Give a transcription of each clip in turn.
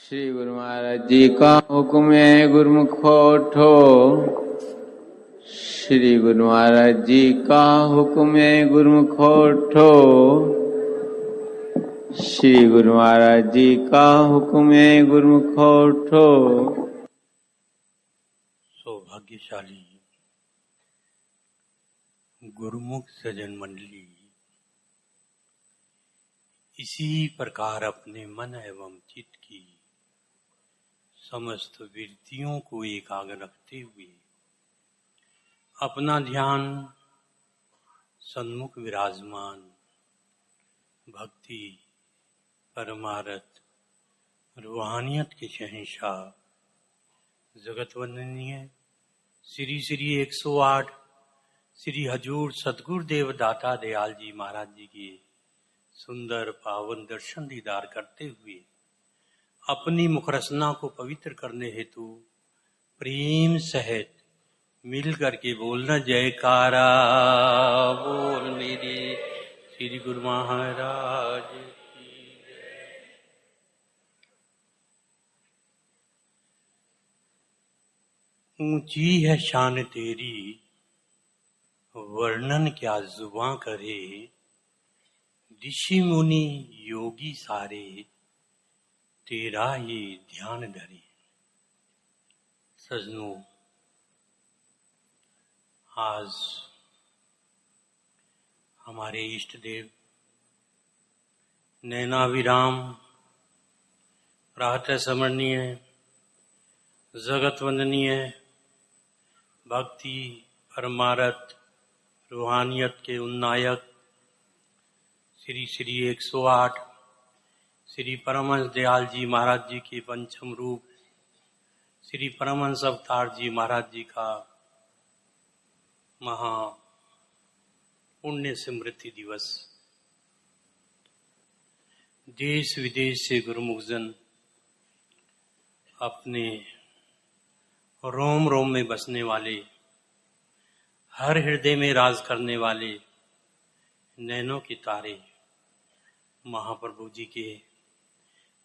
श्री गुरु महाराज जी का हुक्म है गुरुमुखो उठो। श्री गुरु महाराज जी का हुक्म है गुरुमुखो उठो। श्री गुरु महाराज जी का हुक्म है गुरुमुखो उठो। सौभाग्यशाली गुरुमुख सज्जन मंडली इसी प्रकार अपने मन एवं चित्त की समस्त वृत्तियों को एकाग्र रखते हुए अपना ध्यान सन्मुख विराजमान भक्ति परमार्थ रूहानियत के शहंशाह जगत वंदनीय श्री श्री 108 श्री हजूर सतगुरुदेव दाता दयाल जी महाराज जी के सुंदर पावन दर्शन दीदार करते हुए अपनी मुखरसना को पवित्र करने हेतु प्रेम सहित मिल करके बोलना जयकारा बोल मेरे श्री गुरु महाराज की जय। ऊंची है शान तेरी वर्णन क्या जुबां करे, ऋषि मुनि योगी सारे तेरा ही ध्यान धरे। सजनों, आज हमारे इष्ट देव नैनाभिराम प्रातः स्मरणीय जगत वंदनीय भक्ति परमार्थ रूहानियत के उन्नायक श्री श्री 108 श्री परमहंस दयाल जी महाराज जी के पंचम रूप श्री परमहंस अवतार जी महाराज जी का महा पुण्य स्मृति दिवस। देश विदेश से गुरुमुखजन अपने रोम रोम में बसने वाले हर हृदय में राज करने वाले नैनों के तारे महाप्रभु जी के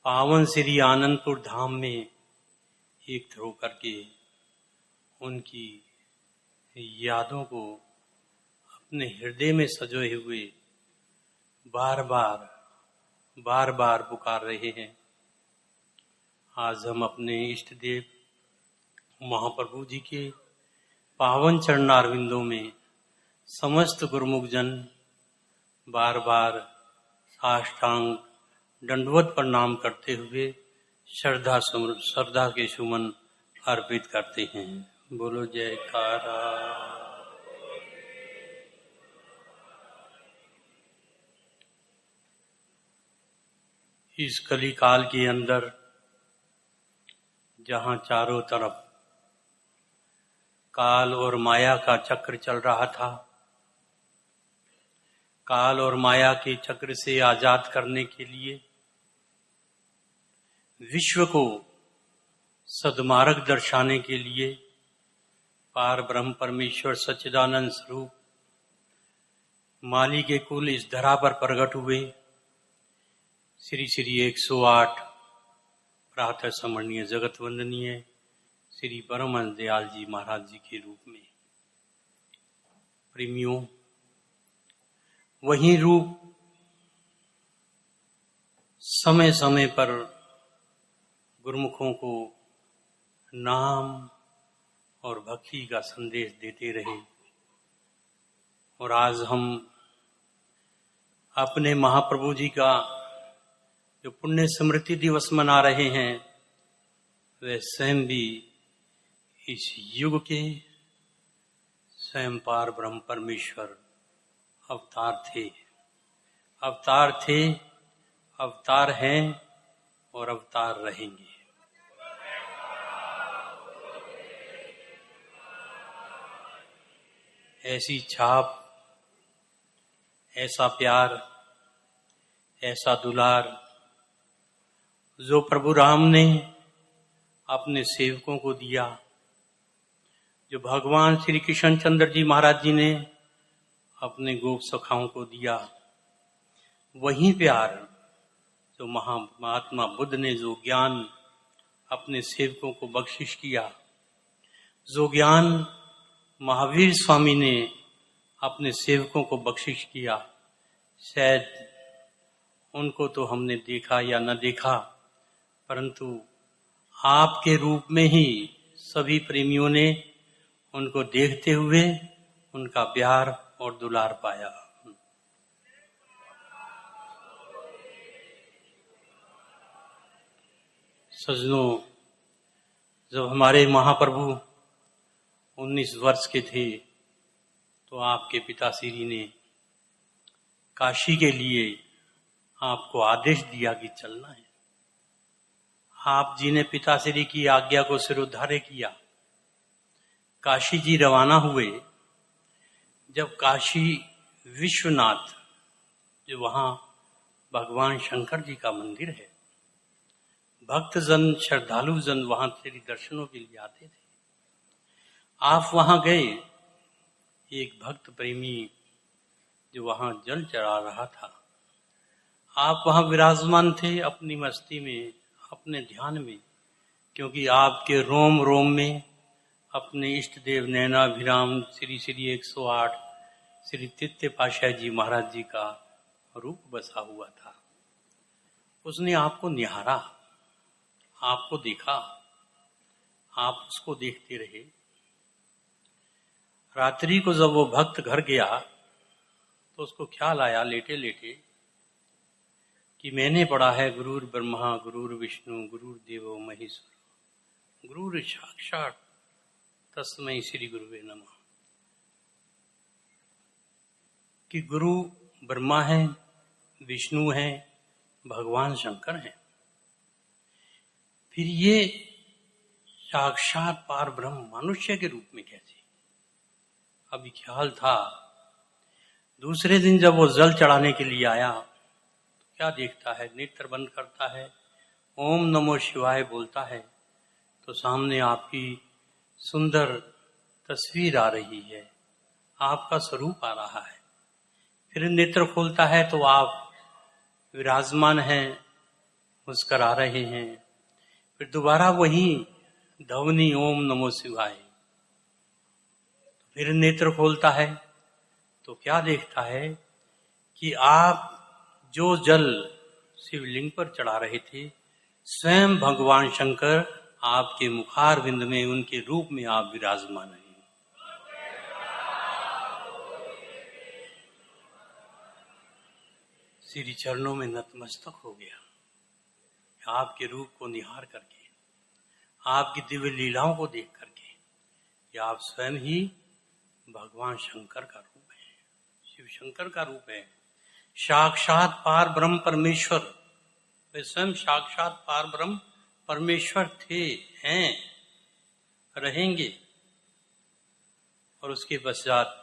पावन श्री आनंदपुर धाम में एक हो करके उनकी यादों को अपने हृदय में सजोए हुए बार बार पुकार रहे हैं। आज हम अपने इष्ट देव महाप्रभु जी के पावन चरणारविंदों में समस्त गुरुमुख जन बार बार साष्टांग दंडवत प्रणाम करते हुए श्रद्धा के सुमन अर्पित करते हैं। बोलो जयकारा। इस कली काल के अंदर जहां चारों तरफ काल और माया का चक्र चल रहा था, काल और माया के चक्र से आजाद करने के लिए विश्व को सद्मार्ग दर्शाने के लिए पार ब्रह्म परमेश्वर सच्चिदानंद स्वरूप माली के कुल इस धरा पर प्रकट हुए श्री श्री 108 प्रातः स्मरणीय जगत वंदनीय श्री परमहंस दयाल जी महाराज जी के रूप में। प्रेमियों, वही रूप समय समय पर गुरुमुखों को नाम और भक्ति का संदेश देते रहे और आज हम अपने महाप्रभु जी का जो पुण्य स्मृति दिवस मना रहे हैं, वे स्वयं भी इस युग के स्वयं पार ब्रह्म परमेश्वर अवतार थे, अवतार हैं और अवतार रहेंगे। ऐसी छाप, ऐसा प्यार, ऐसा दुलार जो प्रभु राम ने अपने सेवकों को दिया, जो भगवान श्री कृष्ण चंद्र जी महाराज जी ने अपने गोप सखाओं को दिया, वही प्यार जो महात्मा बुद्ध ने जो ज्ञान अपने सेवकों को बख्शिश किया, जो ज्ञान महावीर स्वामी ने अपने सेवकों को बख्शिश किया, शायद उनको तो हमने देखा या न देखा, परंतु आपके रूप में ही सभी प्रेमियों ने उनको देखते हुए उनका प्यार और दुलार पाया। सजनों, जब हमारे महाप्रभु 19 वर्ष के थे तो आपके पिताश्री ने काशी के लिए आपको आदेश दिया कि चलना है। आप जी ने पिताश्री की आज्ञा को सिरोधार्य किया, काशी जी रवाना हुए। जब काशी विश्वनाथ, जो वहां भगवान शंकर जी का मंदिर है, भक्तजन श्रद्धालु जन वहां तेरी दर्शनों के लिए आते थे। आप वहां गए, एक भक्त प्रेमी जो वहां जल चढ़ा रहा था, आप वहां विराजमान थे अपनी मस्ती में, अपने ध्यान में, क्योंकि आपके रोम रोम में अपने इष्ट देव नैनाभिराम श्री श्री 108 श्री तृतीय पातशाह जी महाराज जी का रूप बसा हुआ था। उसने आपको निहारा, आपको देखा, आप उसको देखते रहे। रात्रि को जब वो भक्त घर गया तो उसको ख्याल आया लेटे लेटे कि मैंने पढ़ा है गुरुर ब्रह्मा गुरुर विष्णु गुरुर देवो महेश्वर गुरुर साक्षात तस्मै श्री गुरुवे नमः, कि गुरु ब्रह्मा है, विष्णु है, भगवान शंकर है। फिर ये साक्षात पार ब्रह्म मनुष्य के रूप में कैसे? अभी ख्याल था। दूसरे दिन जब वो जल चढ़ाने के लिए आया तो क्या देखता है, नेत्र बंद करता है, ओम नमो शिवाय बोलता है, तो सामने आपकी सुंदर तस्वीर आ रही है, आपका स्वरूप आ रहा है। फिर नेत्र खोलता है तो आप विराजमान हैं, मुस्करा रहे हैं। फिर दोबारा वही ध्वनि ओम नमो शिवाय। फिर नेत्र खोलता है तो क्या देखता है कि आप जो जल शिवलिंग पर चढ़ा रहे थे, स्वयं भगवान शंकर आपके मुखारविंद में उनके रूप में आप विराजमान हैं। श्री चरणों में नतमस्तक हो गया, आपके रूप को निहार करके, आपकी दिव्य लीलाओं को देख करके, कि आप स्वयं ही भगवान शंकर का रूप है, शिव शंकर का रूप है, साक्षात पार ब्रह्म परमेश्वर। वे स्वयं साक्षात पार ब्रह्म परमेश्वर थे, हैं, रहेंगे। और उसके पश्चात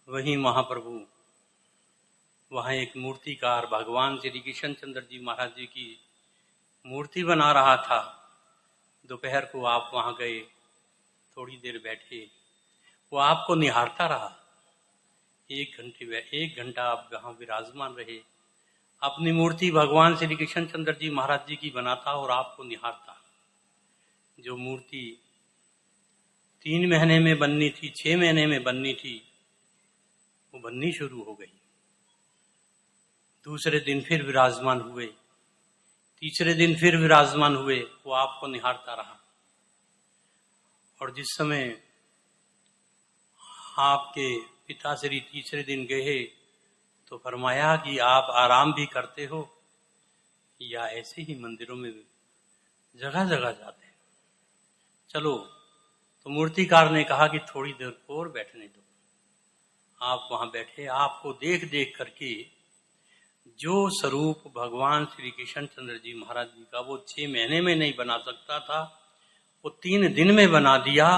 वही महाप्रभु वहां एक मूर्तिकार भगवान श्री कृष्ण चंद्र जी महाराज जी की मूर्ति बना रहा था। दोपहर को आप वहां गए, थोड़ी देर बैठे, वो आपको निहारता रहा। एक घंटा आप वहां विराजमान रहे, अपनी मूर्ति भगवान श्री कृष्ण चंद्र जी महाराज जी की बनाता और आपको निहारता। जो मूर्ति 3 महीने में बननी थी, 6 महीने में बननी थी, वो बननी शुरू हो गई। दूसरे दिन फिर विराजमान हुए, तीसरे दिन फिर विराजमान हुए, वो आपको निहारता रहा। और जिस समय आपके पिताश्री तीसरे दिन गए तो फरमाया कि आप आराम भी करते हो या ऐसे ही मंदिरों में जगह जगह जाते हैं? चलो, तो मूर्तिकार ने कहा कि थोड़ी देर और बैठने दो। आप वहां बैठे, आपको देख देख करके जो स्वरूप भगवान श्री कृष्ण चंद्र जी महाराज जी का वो 6 महीने में नहीं बना सकता था, वो 3 दिन में बना दिया।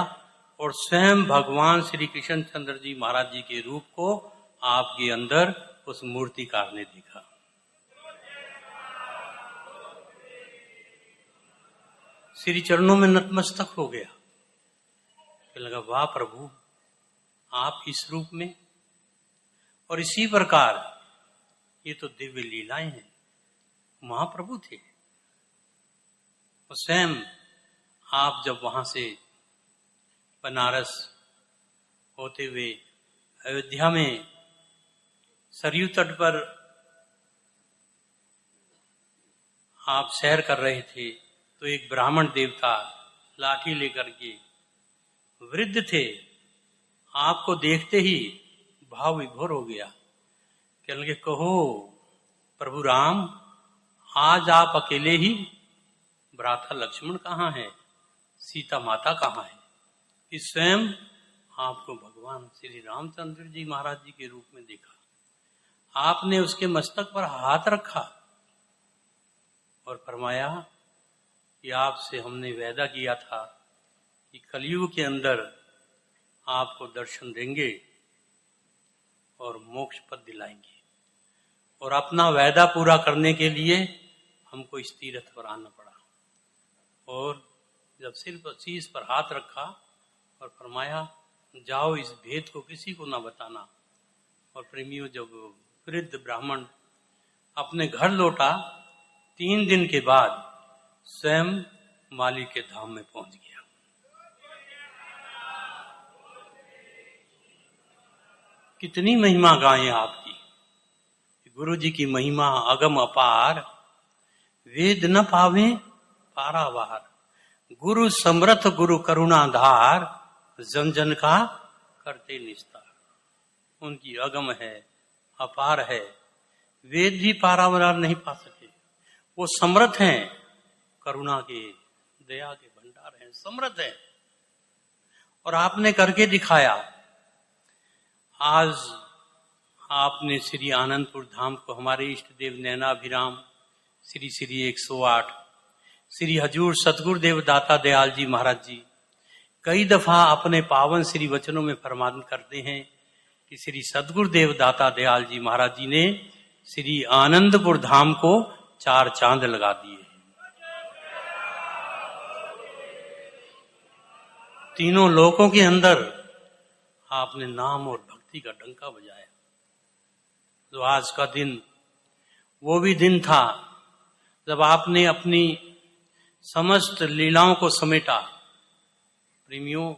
और स्वयं भगवान श्री कृष्ण चंद्र जी महाराज जी के रूप को आपके अंदर उस मूर्तिकार ने देखा। श्री चरणों में नतमस्तक हो गया। फिर लगा, वाह प्रभु, आप इस रूप में। और इसी प्रकार ये तो दिव्य लीलाएं हैं, महाप्रभु थे। और स्वयं आप जब वहां से बनारस होते हुए अयोध्या में सरयू तट पर आप सैर कर रहे थे तो एक ब्राह्मण देवता लाठी लेकर के वृद्ध थे, आपको देखते ही भाव विभोर हो गया। कहने लगे, कहो प्रभु राम, आज आप अकेले ही? भ्राता लक्ष्मण कहाँ है? सीता माता कहाँ है? कि स्वयं आपको भगवान श्री रामचंद्र जी महाराज जी के रूप में देखा। आपने उसके मस्तक पर हाथ रखा और फरमाया कि आपसे हमने वादा किया था कि कलयुग के अंदर आपको दर्शन देंगे और मोक्ष पद दिलाएंगे, और अपना वादा पूरा करने के लिए हमको इस तीर्थ पर आना पड़ा। और जब सिर पर शीश पर हाथ रखा और फरमाया, जाओ इस भेद को किसी को ना बताना। और प्रेमियों, जब वृद्ध ब्राह्मण अपने घर लौटा, 3 दिन के बाद स्वयं माली के धाम में पहुंच गया। कितनी महिमा गाएं आपकी। गुरु जी की महिमा अगम अपार, वेद न पावे पारावार। गुरु समर्थ गुरु करुणाधार, जन जन का करते निस्तार। उनकी अगम है, अपार है, वेद भी पारावार नहीं पा सके। वो समर्थ हैं, करुणा के दया के भंडार हैं, समर्थ हैं, और आपने करके दिखाया। आज आपने श्री आनंदपुर धाम को हमारे इष्ट देव नैनाभिराम श्री श्री 108 श्री हजूर सतगुरुदेव दाता दयाल जी महाराज जी कई दफा अपने पावन श्री वचनों में फरमान करते हैं कि श्री सतगुरुदेव दाता दयाल जी महाराज जी ने श्री आनंदपुर धाम को 4 चांद लगा दिए। तीनों लोकों के अंदर आपने नाम और भक्ति का डंका बजाया। तो आज का दिन वो भी दिन था जब आपने अपनी समस्त लीलाओं को समेटा। प्रेमियों,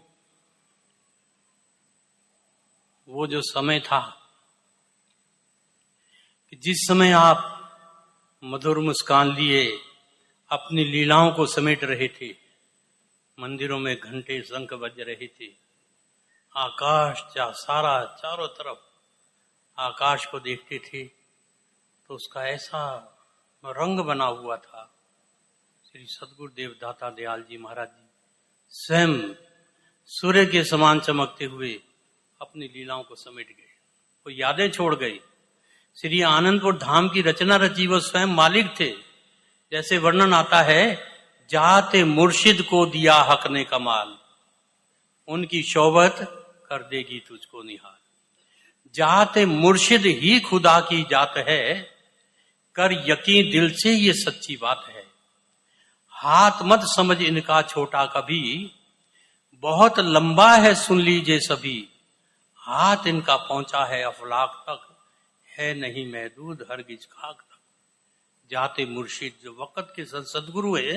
वो जो समय था कि जिस समय आप मधुर मुस्कान लिए अपनी लीलाओं को समेट रहे थे, मंदिरों में घंटे शंख बज रहे थे, आकाश सारा चारों तरफ आकाश को देखते थे तो उसका ऐसा रंग बना हुआ था। श्री सतगुरुदेव दाता दयाल जी महाराज जी स्वयं सूर्य के समान चमकते हुए अपनी लीलाओं को समेट गए, वो यादें छोड़ गए। श्री आनंदपुर धाम की रचना रची वो स्वयं मालिक थे। जैसे वर्णन आता है, जाते मुर्शिद को दिया हक ने कमाल, उनकी शौबत कर देगी तुझको निहाल। जाते मुर्शिद ही खुदा की जात है, कर यकीन दिल से ये सच्ची बात है। हाथ मत समझ इनका छोटा कभी, बहुत लंबा है सुन लीजिए सभी। हाथ इनका पहुंचा है अफलाक तक, है नहीं महदूद हरगिज खाक तक। जाते मुर्शिद जो वक्त के सदगुरु है,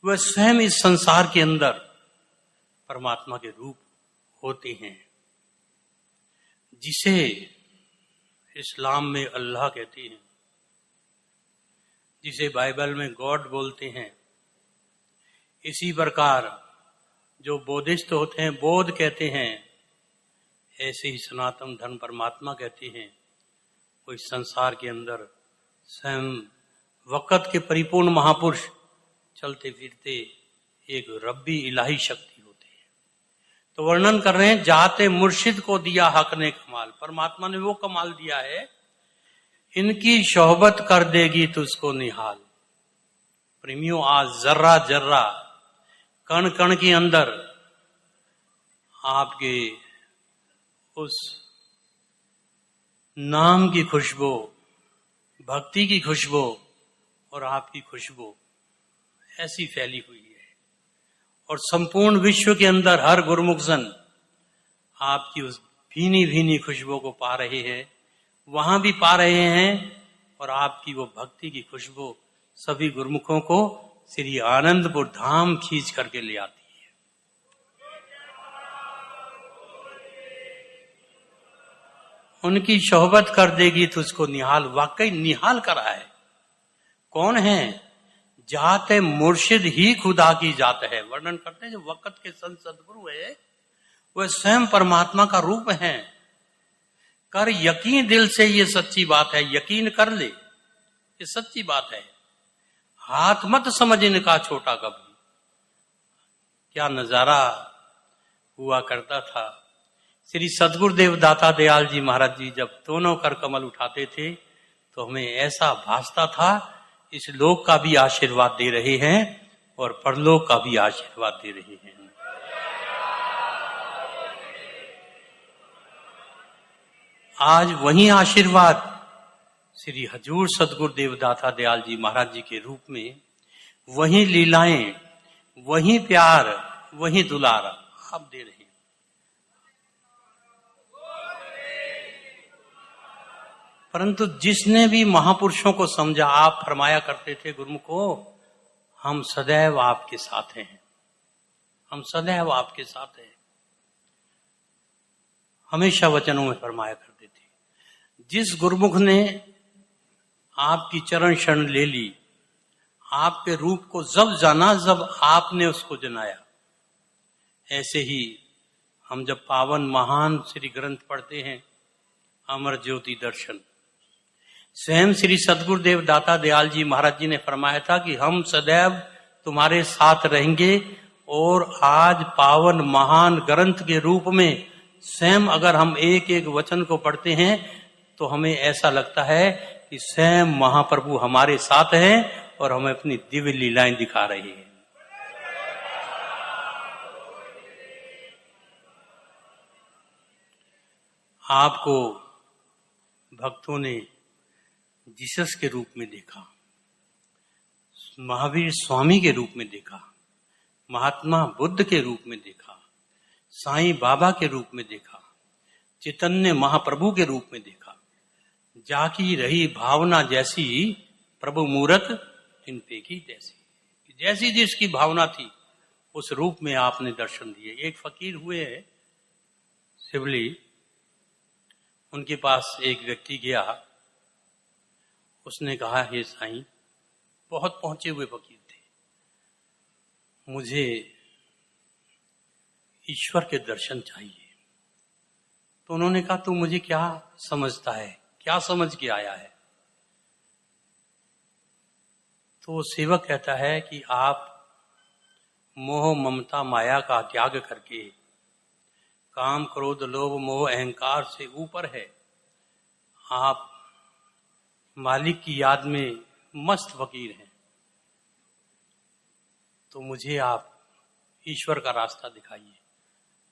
वह स्वयं इस संसार के अंदर परमात्मा के रूप होते हैं, जिसे इस्लाम में अल्लाह कहते हैं, जिसे बाइबल में गॉड बोलते हैं। इसी प्रकार जो बोधिस्ट होते हैं बोध कहते हैं, ऐसे ही सनातन धर्म परमात्मा कहते हैं। वो इस संसार के अंदर स्वयं वक़्त के परिपूर्ण महापुरुष चलते फिरते एक रब्बी इलाही शक्ति होते हैं। तो वर्णन कर रहे हैं, जाते मुर्शिद को दिया हक ने कमाल। परमात्मा ने वो कमाल दिया है, इनकी शोहबत कर देगी तुझको निहाल। प्रेमियों, आज जर्रा जर्रा कण कण के अंदर आपके उस नाम की खुशबू, भक्ति की खुशबू और आपकी खुशबू ऐसी फैली हुई है, और संपूर्ण विश्व के अंदर हर गुरुमुख जन आपकी उस भीनी भीनी खुशबू को पा रहे हैं, वहां भी पा रहे हैं। और आपकी वो भक्ति की खुशबू सभी गुरुमुखों को श्री आनंदपुर धाम खींच करके ले आती है। उनकी सोहबत कर देगी तो उसको निहाल, वाकई निहाल करा है। कौन है? जात है मुर्शिद ही खुदा की जात है। वर्णन करते हैं जो वक्त के संत सदगुरु है वह स्वयं परमात्मा का रूप है। कर यकीन दिल से, ये सच्ची बात है, यकीन कर ले, ये सच्ची बात है। हाथ मत समझ इनका छोटा कभी। क्या नजारा हुआ करता था। श्री सदगुरुदेव दाता दयाल जी महाराज जी जब दोनों कर कमल उठाते थे तो हमें ऐसा भासता था इस लोक का भी आशीर्वाद दे रहे हैं और परलोक का भी आशीर्वाद दे रहे हैं। आज वही आशीर्वाद श्री हजूर सदगुरुदेव दाता दयाल जी महाराज जी के रूप में, वही लीलाएं, वही प्यार, वही दुलार आप दे रहे हैं। परंतु जिसने भी महापुरुषों को समझा, आप फरमाया करते थे गुरुमुखो, हम सदैव आपके साथ हैं, हम सदैव आपके साथ हैं। हमेशा वचनों में फरमाया करते थे। जिस गुरुमुख ने आपकी चरण शरण ले ली, आपके रूप को जब जाना जब आपने उसको जनाया, ऐसे ही हम जब पावन महान श्री ग्रंथ पढ़ते हैं अमर ज्योति दर्शन, स्वयं श्री सदगुरुदेव दाता दयाल जी महाराज जी ने फरमाया था कि हम सदैव तुम्हारे साथ रहेंगे। और आज पावन महान ग्रंथ के रूप में स्वयं अगर हम एक एक वचन को पढ़ते हैं तो हमें ऐसा लगता है कि स्वयं महाप्रभु हमारे साथ हैं और हमें अपनी दिव्य लीलाएं दिखा रहे हैं। आपको भक्तों ने जीसस के रूप में देखा, महावीर स्वामी के रूप में देखा, महात्मा बुद्ध के रूप में देखा, साईं बाबा के रूप में देखा, चैतन्य महाप्रभु के रूप में देखा। जाकी रही भावना जैसी प्रभु मूरत इन पे की तैसी। जैसी जिसकी भावना थी उस रूप में आपने दर्शन दिए। एक फकीर हुए हैं सिवली, उनके पास एक व्यक्ति गया, उसने कहा हे साईं, बहुत पहुंचे हुए फकीर थे, मुझे ईश्वर के दर्शन चाहिए। तो उन्होंने कहा तू मुझे क्या समझता है, क्या समझ के आया है? तो सेवक कहता है कि आप मोह ममता माया का त्याग करके काम क्रोध लोभ मोह अहंकार से ऊपर है, आप मालिक की याद में मस्त फकीर हैं, तो मुझे आप ईश्वर का रास्ता दिखाइए।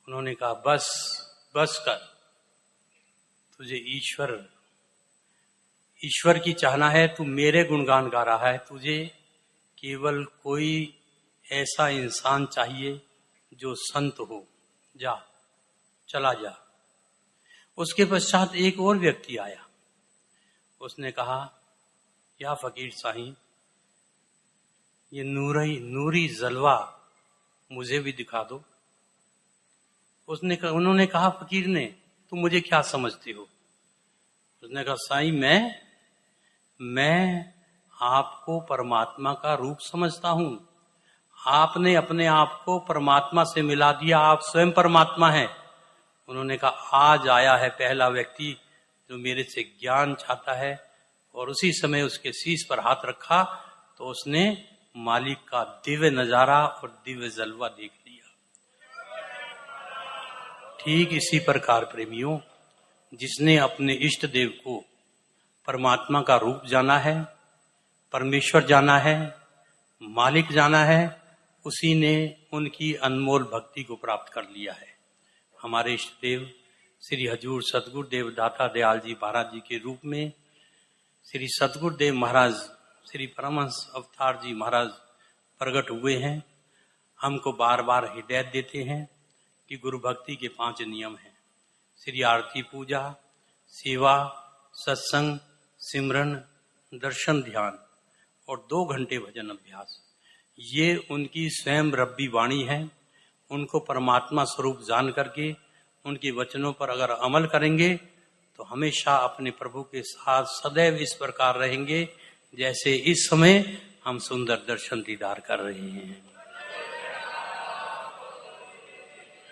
उन्होंने कहा बस बस कर, तुझे ईश्वर की चाहना है, तू मेरे गुणगान गा रहा है, तुझे केवल कोई ऐसा इंसान चाहिए जो संत हो, जा चला जा। उसके पश्चात एक और व्यक्ति आया, उसने कहा या फकीर साईं, ये नूरी जलवा मुझे भी दिखा दो। उन्होंने कहा फकीर ने, तुम मुझे क्या समझते हो? उसने कहा साईं, मैं आपको परमात्मा का रूप समझता हूं। आपने अपने आप को परमात्मा से मिला दिया, आप स्वयं परमात्मा हैं। उन्होंने कहा आज आया है पहला व्यक्ति जो मेरे से ज्ञान चाहता है, और उसी समय उसके शीश पर हाथ रखा तो उसने मालिक का दिव्य नजारा और दिव्य जलवा देख लिया। ठीक इसी प्रकार प्रेमियों, जिसने अपने इष्ट देव को परमात्मा का रूप जाना है, परमेश्वर जाना है, मालिक जाना है, उसी ने उनकी अनमोल भक्ति को प्राप्त कर लिया है। हमारे इष्ट देव श्री हजूर सदगुरुदेव दाता दयाल जी महाराज जी के रूप में श्री सदगुरुदेव महाराज श्री परमहंस अवतार जी महाराज प्रकट हुए हैं। हमको बार बार हिदायत देते हैं कि गुरु भक्ति के 5 नियम हैं। श्री आरती पूजा, सेवा, सत्संग, सिमरन, दर्शन, ध्यान और 2 घंटे भजन अभ्यास। ये उनकी स्वयं रब्बी वाणी है। उनको परमात्मा स्वरूप जान करके उनके वचनों पर अगर अमल करेंगे तो हमेशा अपने प्रभु के साथ सदैव इस प्रकार रहेंगे जैसे इस समय हम सुंदर दर्शन दीदार कर रहे हैं।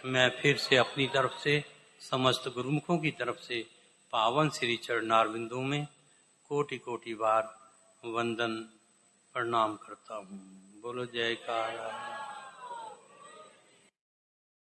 मैं फिर से अपनी तरफ से समस्त गुरुमुखों की तरफ से पावन श्री चरणारविंदों में कोटि कोटि बार वंदन प्रणाम करता हूँ। बोलो जयकारा।